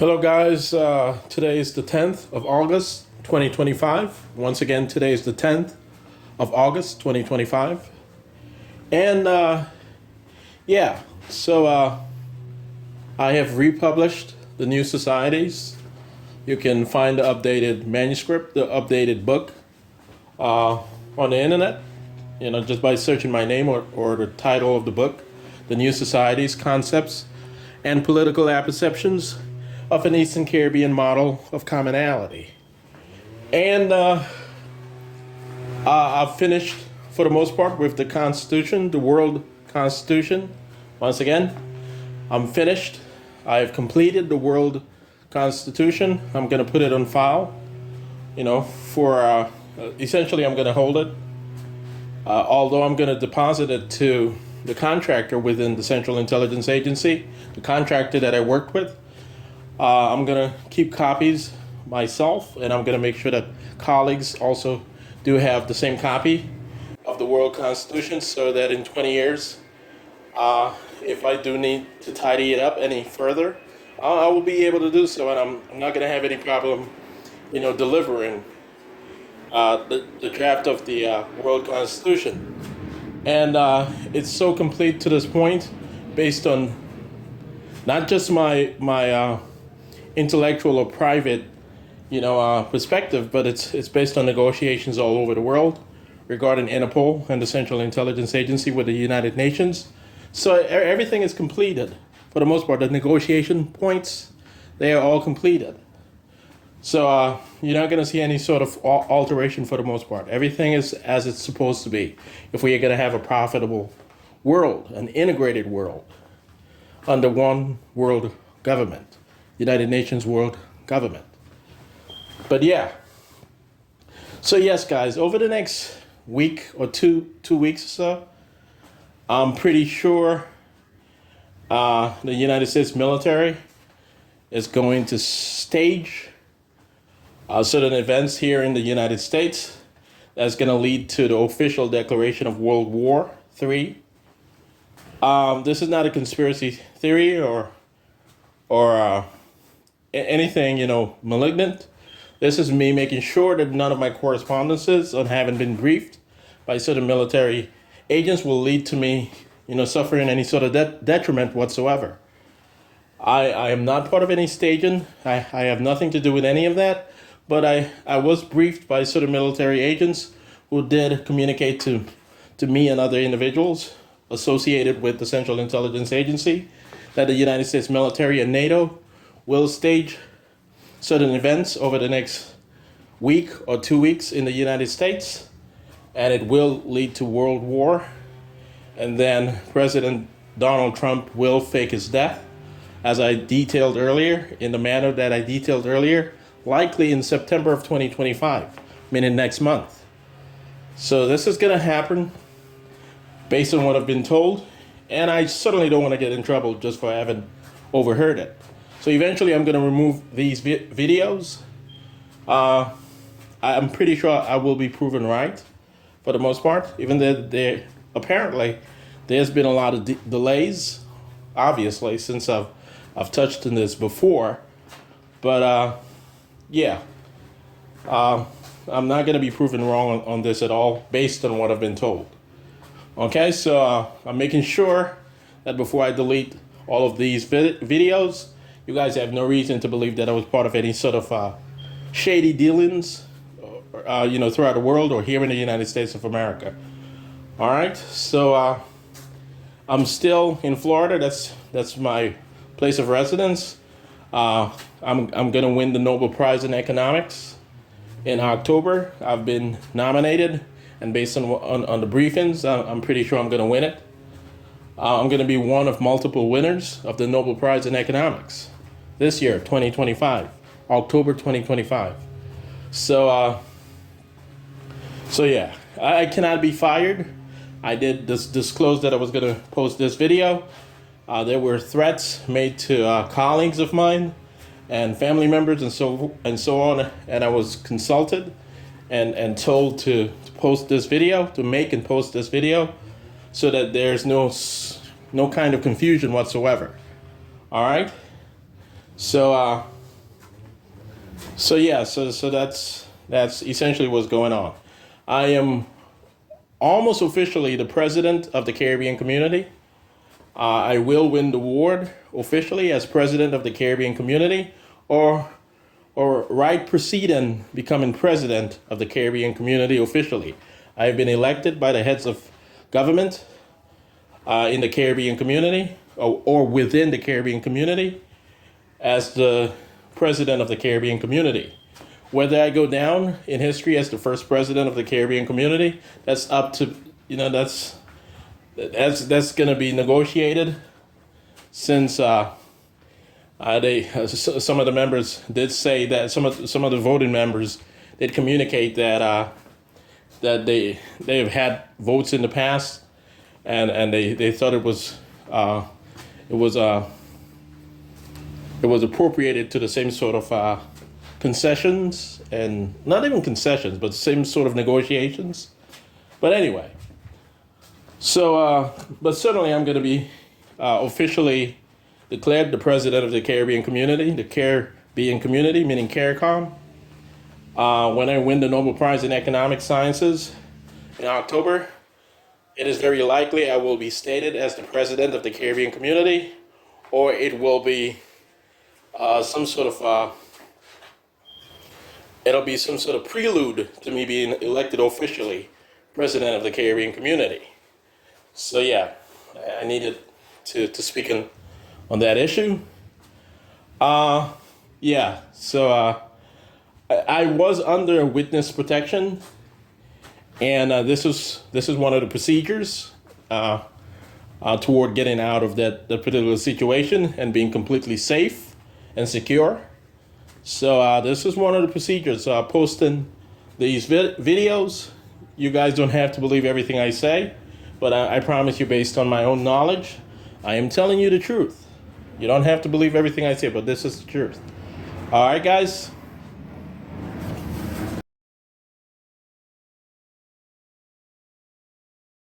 Hello guys, today is the 10th of August 2025. Once again, today is the 10th of August 2025. And yeah, so I have republished the New Societies. You can find the updated manuscript, the updated book on the internet, just by searching my name or the title of the book, The New Societies, Concepts and Political Apperceptions of an Eastern Caribbean Model of Commonality. And I've finished, for the most part, with the Constitution, the World Constitution. Once again, I'm finished. I've completed the World Constitution. I'm going to put it on file, for essentially I'm going to hold it. Although I'm going to deposit it to the contractor within the Central Intelligence Agency, the contractor that I worked with. I'm going to keep copies myself, and I'm going to make sure that colleagues also do have the same copy of the World Constitution, so that in 20 years, if I do need to tidy it up any further, I will be able to do so, and I'm not going to have any problem, delivering the draft of the World Constitution. And it's so complete to this point, based on not just my intellectual or private, perspective, but it's based on negotiations all over the world regarding Interpol and the Central Intelligence Agency with the United Nations. So everything is completed for the most part. The negotiation points, they are all completed. So you're not going to see any sort of alteration for the most part. Everything is as it's supposed to be if we are going to have a profitable world, an integrated world under one world government, United Nations world government. But yeah. So yes, guys, over the next week or two weeks or so, I'm pretty sure the United States military is going to stage certain events here in the United States that's going to lead to the official declaration of World War III. This is not a conspiracy theory or anything, malignant. This is me making sure that none of my correspondences on having been briefed by certain military agents will lead to me, suffering any sort of detriment whatsoever. I am not part of any staging. I have nothing to do with any of that. But I was briefed by certain military agents who did communicate to me and other individuals associated with the Central Intelligence Agency that the United States military and NATO will stage certain events over the next week or 2 weeks in the United States, and it will lead to world war. And then President Donald Trump will fake his death, as I detailed earlier, in the manner that I detailed earlier, likely in September of 2025, meaning next month. So this is going to happen based on what I've been told, and I certainly don't want to get in trouble just for having overheard it. So eventually I'm going to remove these videos. I'm pretty sure I will be proven right for the most part, even though apparently there's been a lot of delays, obviously, since I've touched on this before. But yeah, I'm not going to be proven wrong on this at all based on what I've been told. Okay, so I'm making sure that before I delete all of these videos, you guys have no reason to believe that I was part of any sort of shady dealings, throughout the world or here in the United States of America. All right, so I'm still in Florida. That's my place of residence. I'm going to win the Nobel Prize in Economics in October. I've been nominated, and based on the briefings, I'm pretty sure I'm going to win it. I'm going to be one of multiple winners of the Nobel Prize in Economics this year, 2025, October 2025. So yeah, I cannot be fired. I did disclose that I was going to post this video. There were threats made to colleagues of mine and family members and so on, and I was consulted and told to post this video, to make and post this video, so that there's no kind of confusion whatsoever. All right. So So yeah, so that's essentially what's going on. I am almost officially the president of the Caribbean community. I will win the award officially as president of the Caribbean community, or right preceding becoming president of the Caribbean community officially. I have been elected by the heads of government in the Caribbean community, or within the Caribbean community, as the president of the Caribbean community. Whether I go down in history as the first president of the Caribbean community, that's up to, that's going to be negotiated, since some of the members did say that some of the voting members did communicate that they've had votes in the past, and they thought it was appropriated to the same sort of concessions, and not even concessions, but same sort of negotiations. But anyway, but certainly I'm going to be officially declared the president of the Caribbean community, the Caribbean community, meaning CARICOM. When I win the Nobel Prize in Economic Sciences in October, it is very likely I will be stated as the president of the Caribbean community, or it will be some sort of it'll be some sort of prelude to me being elected officially president of the Caribbean community. So yeah, I needed to speak on that issue. Yeah, so I was under witness protection, and this is one of the procedures toward getting out of that particular situation and being completely safe and secure. So this is one of the procedures. Posting these videos. You guys don't have to believe everything I say, but I promise you, based on my own knowledge, I am telling you the truth. You don't have to believe everything I say, but this is the truth. All right, guys.